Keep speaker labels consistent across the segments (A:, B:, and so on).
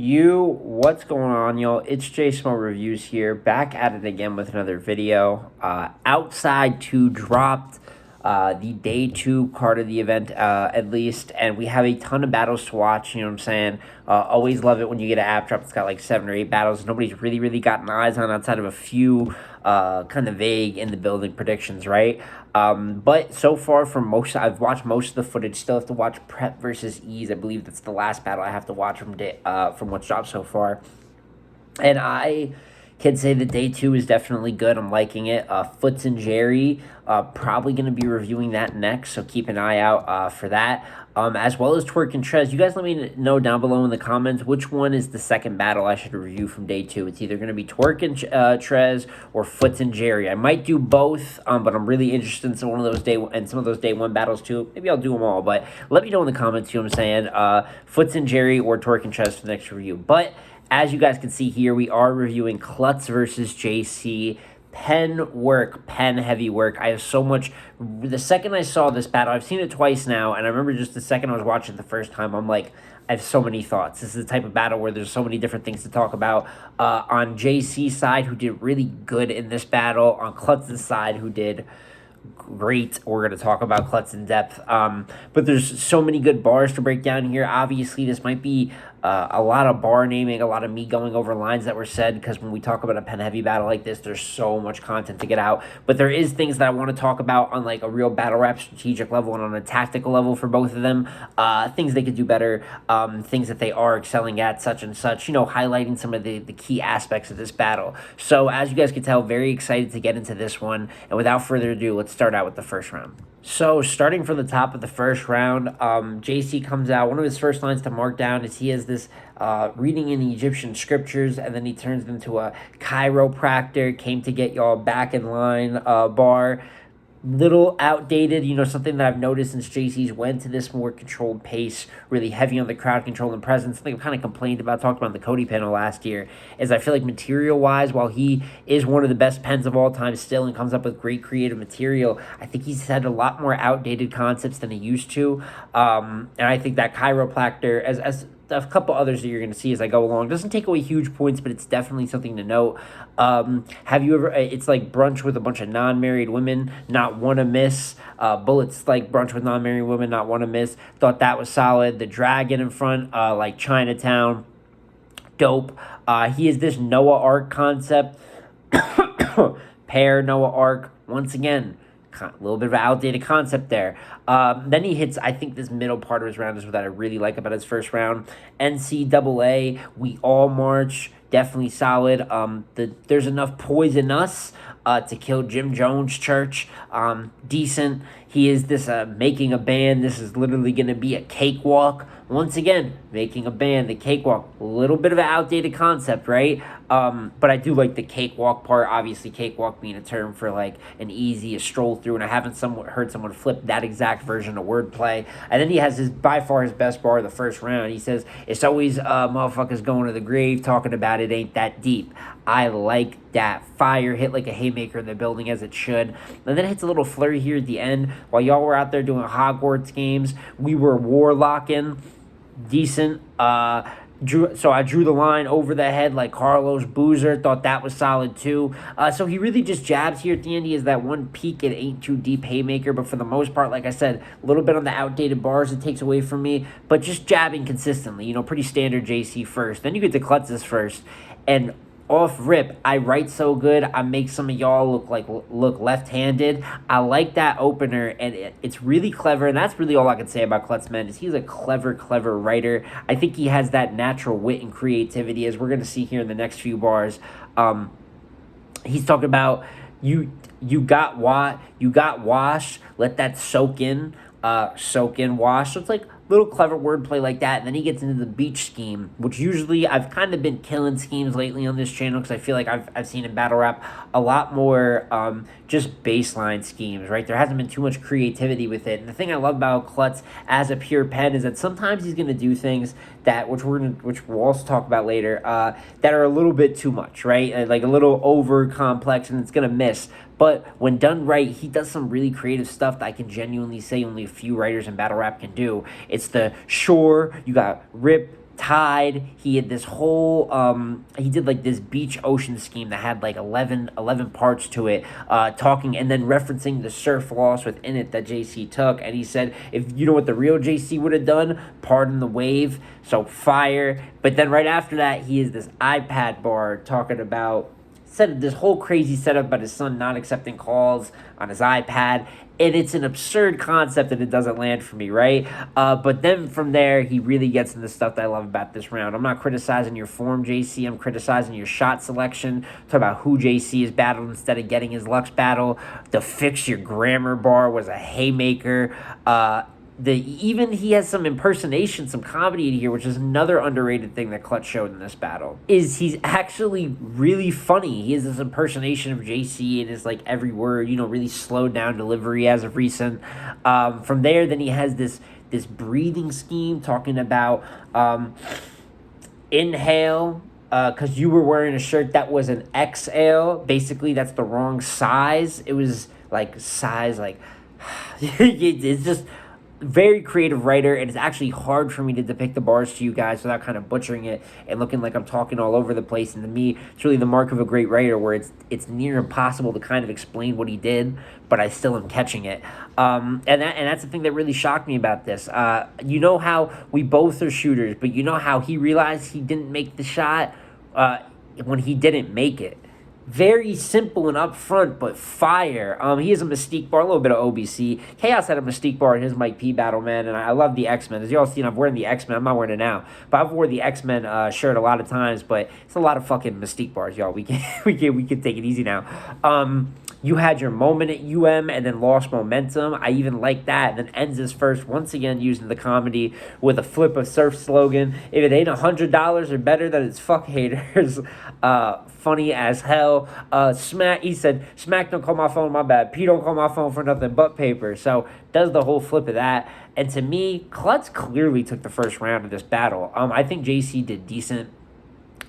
A: What's going on, y'all? It's J Small Reviews here, back at it again with another video. Outside 2 dropped the day 2 card of the event, at least, and we have a ton of battles to watch. You know what I'm saying? Always love it when you get an app drop that's got like 7 or 8 battles. Nobody's really gotten eyes on outside of a few kind of vague in the building predictions, right? But so far, I've watched most of the footage. Still have to watch Prep versus Ease. I believe that's the last battle I have to watch from what's dropped so far. And I can say that day 2 is definitely good. I'm liking it. Foots and Jerry, probably going to be reviewing that next, so keep an eye out for that. As well as Twerk and Trez. You guys let me know down below in the comments which one is the second battle I should review from day 2. It's either going to be Twerk and Trez or Foots and Jerry. I might do both, but I'm really interested in some of those day 1 battles too. Maybe I'll do them all, but let me know in the comments, you know what I'm saying? Foots and Jerry or Twerk and Trez for the next review. But as you guys can see here, we are reviewing Klutz versus JC. Pen heavy work. I have so much. The second I saw this battle, I've seen it twice now, and I remember just the second I was watching it the first time, I'm like, I have so many thoughts. This is the type of battle where there's so many different things to talk about. On JC's side, who did really good in this battle. On Klutz's side, who did great. We're going to talk about Klutz in depth. But there's so many good bars to break down here. Obviously, this might be a lot of bar naming, a lot of me going over lines that were said, because when we talk about a pen heavy battle like this, there's so much content to get out. But there is things that I want to talk about on like a real battle rap strategic level and on a tactical level for both of them. Things they could do better, things that they are excelling at, such and such, highlighting some of the key aspects of this battle. So as you guys can tell, very excited to get into this one. And without further ado, let's start out with the first round. So, starting from the top of the first round, JC comes out. One of his first lines to mark down is he has this reading in the Egyptian scriptures, and then he turns into a chiropractor, came to get y'all back in line bar. Little outdated, something that I've noticed since JC's went to this more controlled pace, really heavy on the crowd control and presence. Something I've kind of complained about, talked about on the Cody panel last year, is I feel like material-wise, while he is one of the best pens of all time still and comes up with great creative material, I think he's had a lot more outdated concepts than he used to. And I think that chiropractor, as a couple others that you're going to see as I go along, doesn't take away huge points, but it's definitely something to note. Have you ever, it's like brunch with a bunch of non-married women, not one to miss. Bullets like brunch with non-married women, not one to miss. Thought that was solid. The dragon in front, like Chinatown, dope. He is this Noah Ark concept. Pair Noah Ark, once again, a little bit of an outdated concept there. Then he hits, I think this middle part of his round is what I really like about his first round. NCAA, We All March, definitely solid. There's enough poison us to kill Jim Jones Church. Decent. He is this making a band. This is literally going to be a cakewalk. Once again, making a band, the cakewalk, a little bit of an outdated concept, right? But I do like the cakewalk part. Obviously, cakewalk being a term for like an easy, a stroll through, and I haven't heard someone flip that exact version of wordplay. And then he has by far his best bar of the first round. He says, it's always motherfuckers going to the grave talking about it ain't that deep. I like that. Fire hit like a haymaker in the building as it should. And then it hits a little flurry here at the end. While y'all were out there doing Hogwarts games, we were warlocking. Decent. So I drew the line over the head like Carlos Boozer. Thought that was solid too. So he really just jabs here at the end. He has that one peak and ain't too deep haymaker, but for the most part, like I said, a little bit on the outdated bars it takes away from me, but just jabbing consistently. Pretty standard JC first. Then you get to Klutz's first, and off rip, I write so good, I make some of y'all look left-handed. I like that opener, and it's really clever, and that's really all I can say about Klutz, man, is he's a clever writer. I think he has that natural wit and creativity, as we're going to see here in the next few bars. He's talking about, you got washed, let that soak in, wash. So it's like little clever wordplay like that, and then he gets into the beach scheme, which usually I've kind of been killing schemes lately on this channel because I feel like I've seen in battle rap a lot more just baseline schemes, right? There hasn't been too much creativity with it. And the thing I love about Klutz as a pure pen is that sometimes he's going to do things that, which we'll also talk about later, that are a little bit too much, right? Like a little over complex, and it's going to miss. But when done right, he does some really creative stuff that I can genuinely say only a few writers in battle rap can do. It's the sure, you got rip, tied. He had this whole he did like this beach ocean scheme that had like 11 parts to it, talking and then referencing the surf loss within it that JC took. And he said, if you know what the real JC would have done, pardon the wave. So fire. But then right after that, he is this iPad bar talking about, said this whole crazy setup about his son not accepting calls on his iPad. And it's an absurd concept and it doesn't land for me, right? But then from there, he really gets into stuff that I love about this round. I'm not criticizing your form, JC. I'm criticizing your shot selection. Talk about who JC is battled instead of getting his Lux battle. The fix your grammar bar was a haymaker. Even he has some impersonation, some comedy in here, which is another underrated thing that Klutz showed in this battle. Is he's actually really funny. He has this impersonation of JC and his like every word, really slowed down delivery as of recent. From there, then he has this breathing scheme talking about inhale. Because you were wearing a shirt that was an XL. Basically, that's the wrong size. It was like size like it's just very creative writer, and it's actually hard for me to depict the bars to you guys without kind of butchering it and looking like I'm talking all over the place. And to me, it's really the mark of a great writer, where it's near impossible to kind of explain what he did, but I still am catching it. And that's the thing that really shocked me about this. You know how we both are shooters, but you know how he realized he didn't make the shot when he didn't make it. Very simple and upfront, but fire. He has a Mystique bar, a little bit of OBC. Chaos had a Mystique bar in his Mike P battle, man, and I love the X-Men. As y'all seen, I'm wearing the X-Men. I'm not wearing it now, but I've worn the X-Men shirt a lot of times, but it's a lot of fucking Mystique bars, y'all. We can take it easy now. You had your moment at UM and then lost momentum. I even like that. And then ends his first, once again, using the comedy with a flip of surf slogan. If it ain't $100 or better, then it's fuck haters. Funny as hell. Smack, he said, Smack don't call my phone, my bad. P don't call my phone for nothing but paper. So does the whole flip of that. And to me, Klutz clearly took the first round of this battle. I think JC did decent.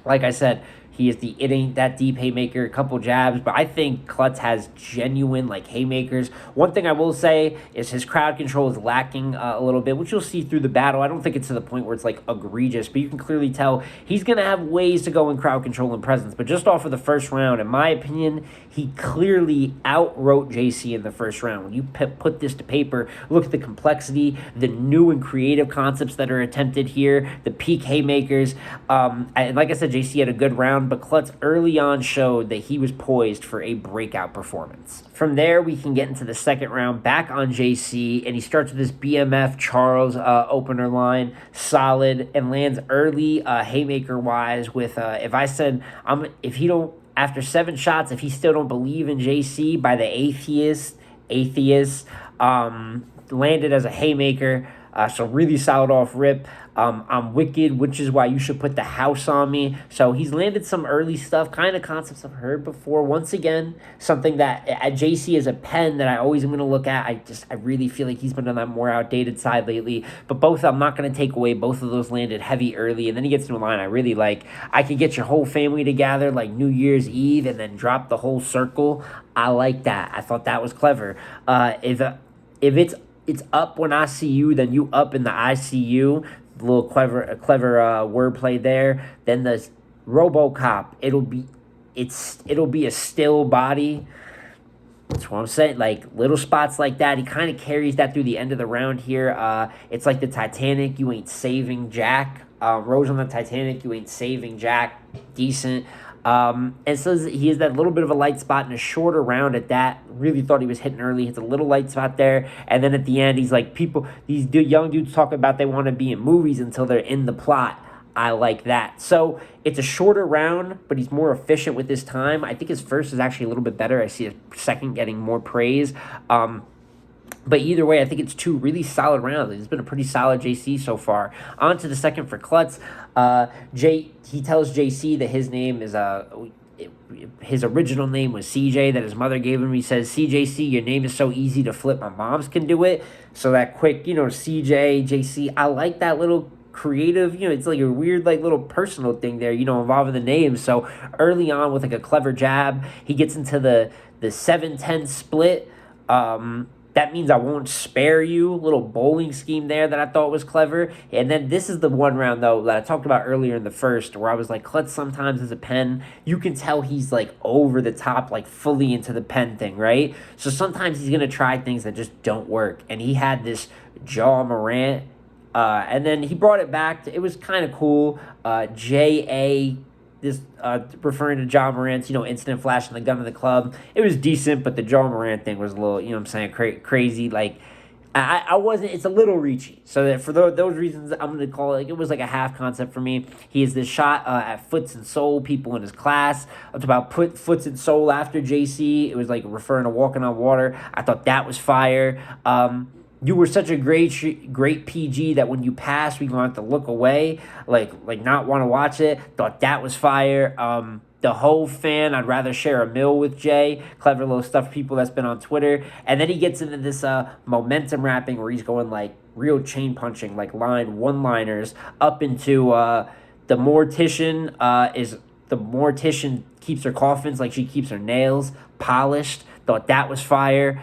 A: Like I said, he is the it ain't that deep haymaker, a couple jabs, but I think Klutz has genuine like haymakers. One thing I will say is his crowd control is lacking a little bit, which you'll see through the battle. I don't think it's to the point where it's like egregious, but you can clearly tell he's going to have ways to go in crowd control and presence. But just off of the first round, in my opinion, he clearly outwrote JC in the first round. When you put this to paper, look at the complexity, the new and creative concepts that are attempted here, the peak haymakers. And like I said, JC had a good round, but Klutz early on showed that he was poised for a breakout performance. From there, we can get into the second round, back on JC, and he starts with this BMF Charles opener line, solid, and lands early haymaker-wise with, after 7 shots, if he still don't believe in JC by the atheist, landed as a haymaker. So really solid off rip. I'm wicked, which is why you should put the house on me. So he's landed some early stuff, kind of concepts I've heard before. Once again, something that at JC is a pen that I always am going to look at. I really feel like he's been on that more outdated side lately. But both, I'm not going to take away. Both of those landed heavy early. And then he gets to a line I really like. I could get your whole family together like New Year's Eve and then drop the whole circle. I like that. I thought that was clever. If it's up when I see you, then you up in the ICU. A little clever wordplay there. Then the RoboCop, it'll be a still body. That's what I'm saying. Like little spots like that. He kind of carries that through the end of the round here. It's like the Titanic. You ain't saving Jack. Rose on the Titanic. You ain't saving Jack. Decent. And so he has that little bit of a light spot in a shorter round at that. Really thought he was hitting early. Hits a little light spot there. And then at the end, he's like, these young dudes talk about they want to be in movies until they're in the plot. I like that. So it's a shorter round, but he's more efficient with his time. I think his first is actually a little bit better. I see his second getting more praise. But either way, I think it's 2 really solid rounds. It's been a pretty solid JC so far. On to the second for Klutz. He tells JC that his name is his original name was CJ, that his mother gave him. He says, CJC, your name is so easy to flip. My moms can do it. So that quick, CJ, JC, I like that little creative, it's like a weird like little personal thing there, involving the names. So early on with like a clever jab, he gets into the 7-10 split. that means I won't spare you. Little bowling scheme there that I thought was clever. And then this is the one round, though, that I talked about earlier in the first, where I was like, Klutz sometimes is a pen. You can tell he's like over the top, like fully into the pen thing, right? So sometimes he's going to try things that just don't work. And he had this Jaw Morant. And then he brought it back. It was kind of cool. J.A. This referring to John Morant's, instant flash and the gun of the club. It was decent, but the John Morant thing was a little, what I'm saying, crazy. Like, I wasn't, it's a little reachy. So that for those reasons, I'm going to call it, it was like a half concept for me. He has this shot at Foots and Soul, people in his class. It's about put Foots and Soul after JC. It was like referring to Walking on Water. I thought that was fire. You were such a great PG that when you pass, we gonna have to look away, like not want to watch it. Thought that was fire. The whole fan, I'd rather share a meal with Jay. Clever little stuff for people that's been on Twitter. And then he gets into this momentum rapping where he's going like real chain punching, like one-liners up into the mortician keeps her coffins like she keeps her nails polished. Thought that was fire.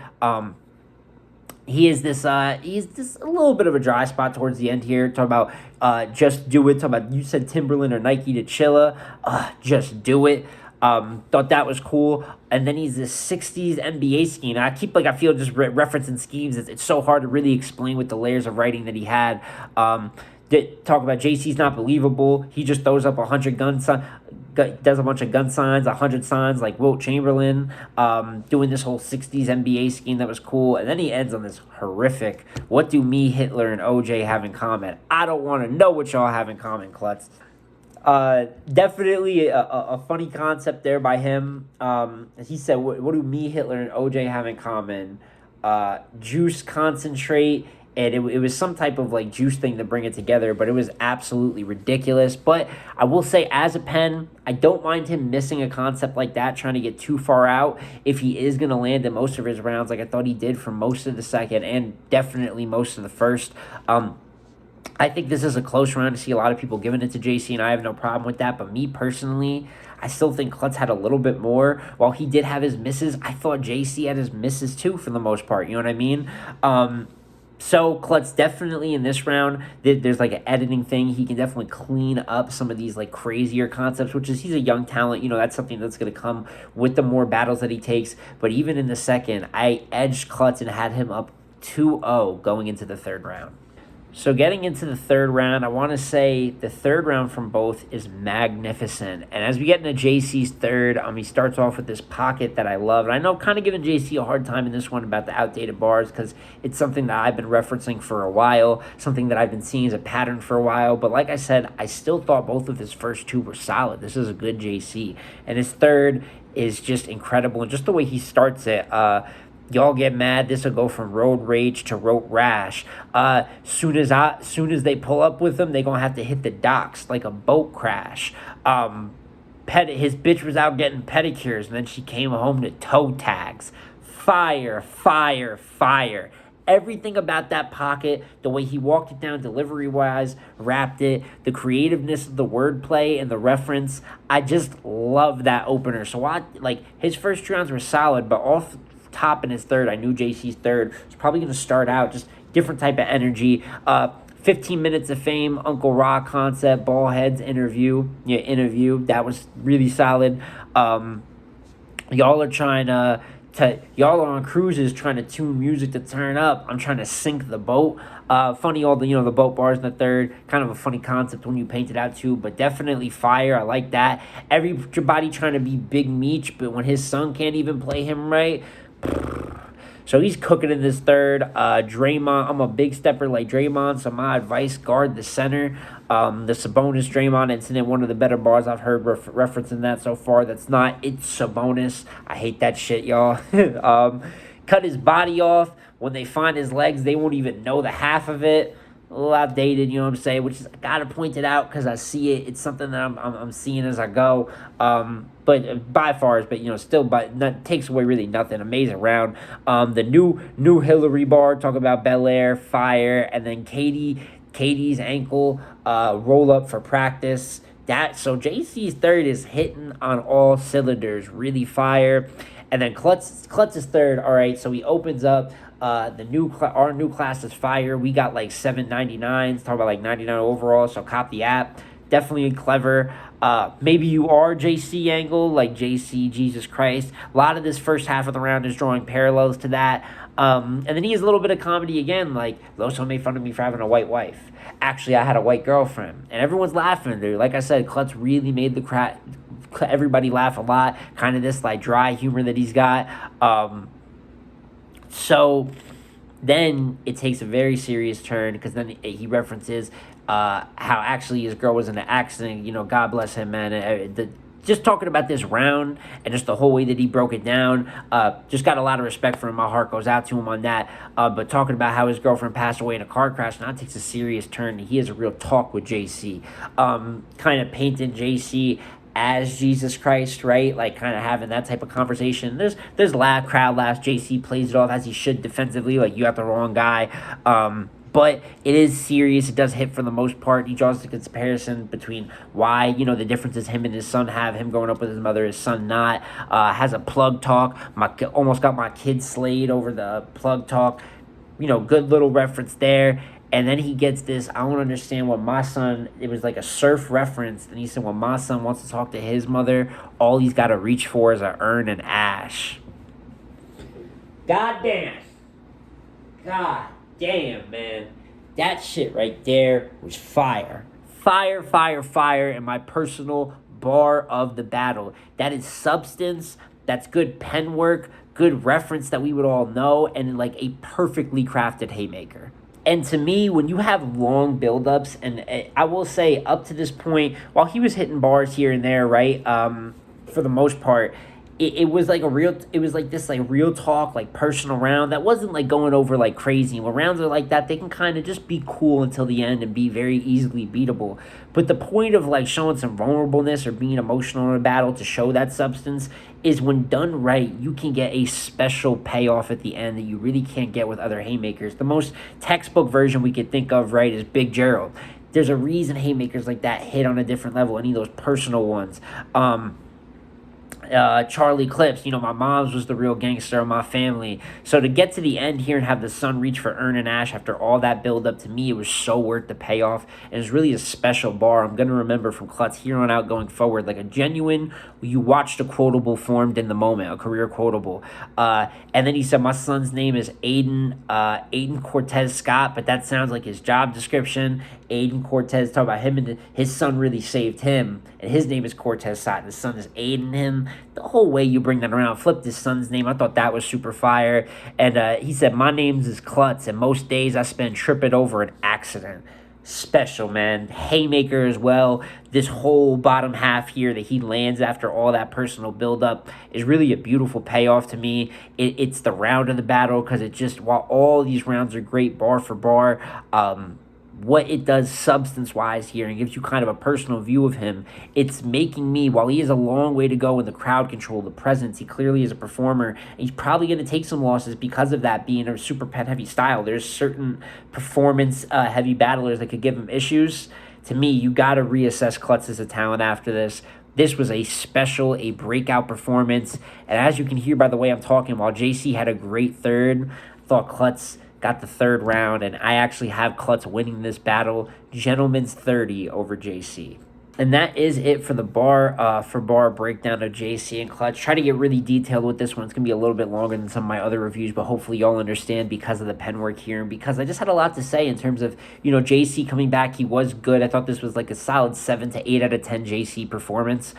A: He's this a little bit of a dry spot towards the end here. Talk about just do it. Talk about you said Timberland or Nike to Chilla. Just do it. Thought that was cool. And then he's this 60s NBA scheme. I feel just referencing schemes. It's so hard to really explain with the layers of writing that he had. Talk about JC's not believable. He just throws up 100 does a bunch of gun signs, 100 signs like Wilt Chamberlain, doing this whole 60s NBA scheme that was cool. And then he ends on this horrific, what do me, Hitler, and OJ have in common? I don't want to know what y'all have in common, Klutz. Definitely a funny concept there by him. He said, what do me, Hitler, and OJ have in common? Juice concentrate. And it was some type of like juice thing to bring it together, but it was absolutely ridiculous. But I will say, as a pen, I don't mind him missing a concept like that, trying to get too far out if he is going to land in most of his rounds, like I thought he did for most of the second and definitely most of the first. I think this is a close round to see a lot of people giving it to JC, and I have no problem with that. But me personally, I still think Klutz had a little bit more. While he did have his misses, I thought JC had his misses too for the most part. You know what I mean? So Klutz definitely in this round, there's like an editing thing. He can definitely clean up some of these like crazier concepts, which is he's a young talent. That's something that's going to come with the more battles that he takes. But even in the second, I edged Klutz and had him up 2-0 going into the third round. So getting into the third round, I want to say the third round from both is magnificent. And as we get into JC's third, he starts off with this pocket that I love. And I know kind of giving JC a hard time in this one about the outdated bars because it's something that I've been referencing for a while, something that I've been seeing as a pattern for a while. But like I said, I still thought both of his first two were solid. This is a good JC. And his third is just incredible. And just the way he starts it, y'all get mad. This will go from road rage to road rash. Soon as they pull up with him, they gonna have to hit the docks like a boat crash. His bitch was out getting pedicures, and then she came home to toe tags. Fire, fire, fire. Everything about that pocket, the way he walked it down delivery-wise, wrapped it, the creativeness of the wordplay and the reference, I just love that opener. So his first two rounds were solid, but off top in his third, I knew JC's third was probably going to start out just different type of energy. 15 minutes of fame, Uncle Rock concept, Ballheads interview, that was really solid. Y'all are on cruises trying to tune music to turn up. I'm trying to sink the boat. Funny, all the boat bars in the third. Kind of a funny concept when you paint it out too, but definitely fire. I like that. Everybody trying to be Big Meech, but when his son can't even play him right. So he's cooking in this third. Draymond, I'm a big stepper like Draymond, so my advice, guard the center. The Sabonis Draymond incident, one of the better bars I've heard referencing that so far. That's not, it's Sabonis. I hate that shit, y'all. Cut his body off. When they find his legs, they won't even know the half of it. A little outdated, you know what I'm saying? Which is, I gotta point it out because I see it. It's something that I'm seeing as I go. But by far, still, but that takes away really nothing. Amazing round. The new Hillary bar, talk about Bel Air, fire, and then Katie's ankle roll up for practice. So JC's third is hitting on all cylinders, really fire. And then Klutz's third, all right, so he opens up Our new class is fire. We got like 799s, talk about like 99 overall. So cop the app. Definitely clever. Maybe you are JC Angle, like JC Jesus Christ. A lot of this first half of the round is drawing parallels to that. And then he has a little bit of comedy again, like Loso made fun of me for having a white wife. Actually, I had a white girlfriend, and everyone's laughing. Dude, like I said, Klutz really made everybody laugh a lot. Kind of this like dry humor that he's got. So then it takes a very serious turn because then he references how actually his girl was in an accident. You know, God bless him, man. Just talking about this round and just the whole way that he broke it down, just got a lot of respect for him. My heart goes out to him on that. But talking about how his girlfriend passed away in a car crash now takes a serious turn. He has a real talk with JC, kind of painting JC as Jesus Christ, right? Like kind of having that type of conversation. There's crowd laughs. JC plays it off as he should defensively, like you got the wrong guy. But it is serious. It does hit for the most part. He draws the comparison between why, you know, the differences him and his son have, him growing up with his mother, his son not. Has a plug talk. Almost got my kid slayed over the plug talk. You know, good little reference there. And then he gets this, I don't understand what my son, it was like a surf reference. And he said, when my son wants to talk to his mother, all he's got to reach for is a urn and ash. God damn, man. That shit right there was fire. Fire, fire, fire. And my personal bar of the battle. That is substance. That's good pen work. Good reference that we would all know. And like a perfectly crafted haymaker. And to me, when you have long buildups, and I will say up to this point, while he was hitting bars here and there, right, for the most part, it was like this like real talk, like personal round that wasn't like going over like crazy. When rounds are like that, they can kind of just be cool until the end and be very easily beatable. But the point of like showing some vulnerableness or being emotional in a battle to show that substance is when done right, you can get a special payoff at the end that you really can't get with other haymakers. The most textbook version we could think of, right, is Big Gerald. There's a reason haymakers like that hit on a different level, any of those personal ones. Charlie Clips, you know, my mom's was the real gangster of my family. So to get to the end here and have the son reach for Urn and Ash after all that build up, to me, it was so worth the payoff. And it's really a special bar I'm going to remember from Klutz here on out going forward. Like a genuine, you watched a quotable formed in the moment, a career quotable. And then he said, my son's name is Aiden Cortez Scott, but that sounds like his job description. Aiden Cortez, talk about him and his son really saved him. And his name is Cortez Scott. His son is Aiden him. The whole way you bring that around, flipped his son's name. I thought that was super fire. And he said, my name's is Klutz, and most days I spend tripping over an accident. Special, man. Haymaker as well. This whole bottom half here that he lands after all that personal buildup is really a beautiful payoff to me. It's the round of the battle because it just, while all these rounds are great bar for bar, what it does substance-wise here and gives you kind of a personal view of him, it's making me, while he has a long way to go in the crowd control, the presence, he clearly is a performer, and he's probably going to take some losses because of that being a super pen-heavy style. There's certain performance-heavy battlers that could give him issues. To me, you got to reassess Klutz as a talent after this. This was a breakout performance, and as you can hear by the way I'm talking, while JC had a great third, I thought Klutz got the third round, and I actually have Klutz winning this battle, gentleman's 30 over JC. And that is it for the bar breakdown of JC and Klutz. Try to get really detailed with this one. It's going to be a little bit longer than some of my other reviews, but hopefully y'all understand because of the pen work here and because I just had a lot to say in terms of, you know, JC coming back. He was good. I thought this was like a solid 7 to 8 out of 10 JC performance.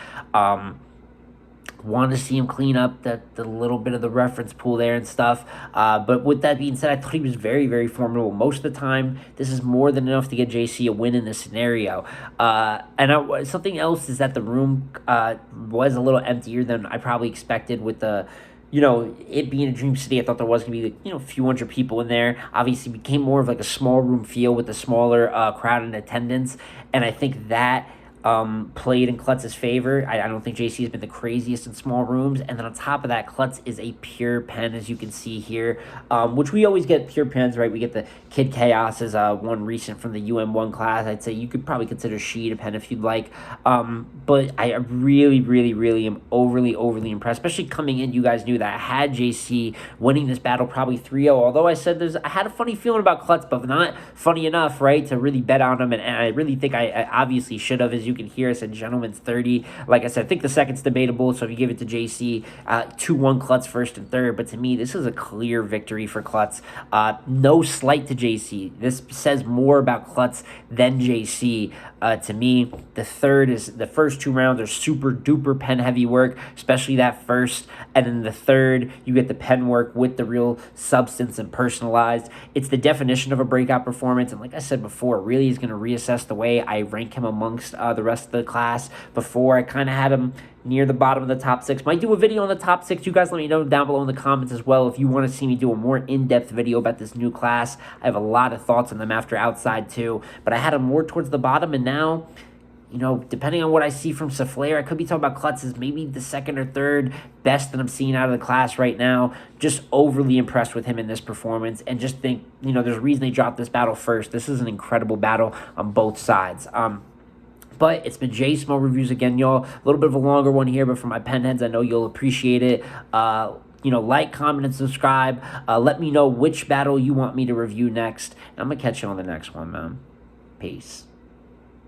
A: Want to see him clean up the little bit of the reference pool there and stuff. But with that being said, I thought he was very, very formidable. Most of the time, this is more than enough to get JC a win in this scenario. Something else is that the room was a little emptier than I probably expected with the, you know, it being a Dream City. I thought there was going to be, you know, a few hundred people in there. Obviously, it became more of like a small room feel with a smaller crowd in attendance. And I think that played in Klutz's favor. I don't think JC has been the craziest in small rooms. And then on top of that, Klutz is a pure pen, as you can see here, which we always get pure pens, right? We get the Kid Chaos as one recent from the UM1 class. I'd say you could probably consider Sheet a pen if you'd like. But I really am overly impressed, especially coming in. You guys knew that I had JC winning this battle probably 3-0, although I said I had a funny feeling about Klutz, but not funny enough, right, to really bet on him. And I really think I obviously should have. As you can hear, I said gentleman's 30. Like I said, I think the second's debatable, so if you give it to JC, 2-1 Klutz first and third. But to me, this is a clear victory for Klutz. No slight to JC. This says more about Klutz than JC. To me, the first 2 rounds are super duper pen heavy work, especially that first, and then the third you get the pen work with the real substance and personalized. It's the definition of a breakout performance, and like I said before, really is going to reassess the way I rank him amongst the rest of the class. Before, I kind of had him near the bottom of the top 6. Might do a video on the top 6. You guys let me know down below in the comments as well if you want to see me do a more in-depth video about this new class. I have a lot of thoughts on them after outside too, but I had him more towards the bottom, and now, you know, depending on what I see from Souffleur, I could be talking about Klutz as maybe the second or third best that I'm seeing out of the class right now. Just overly impressed with him in this performance, and just think, you know, there's a reason they dropped this battle first. This is an incredible battle on both sides. But it's been J Small Reviews again, y'all. A little bit of a longer one here, but for my pen heads, I know you'll appreciate it. You know, like, comment, and subscribe. Let me know which battle you want me to review next. And I'm going to catch you on the next one, man. Peace.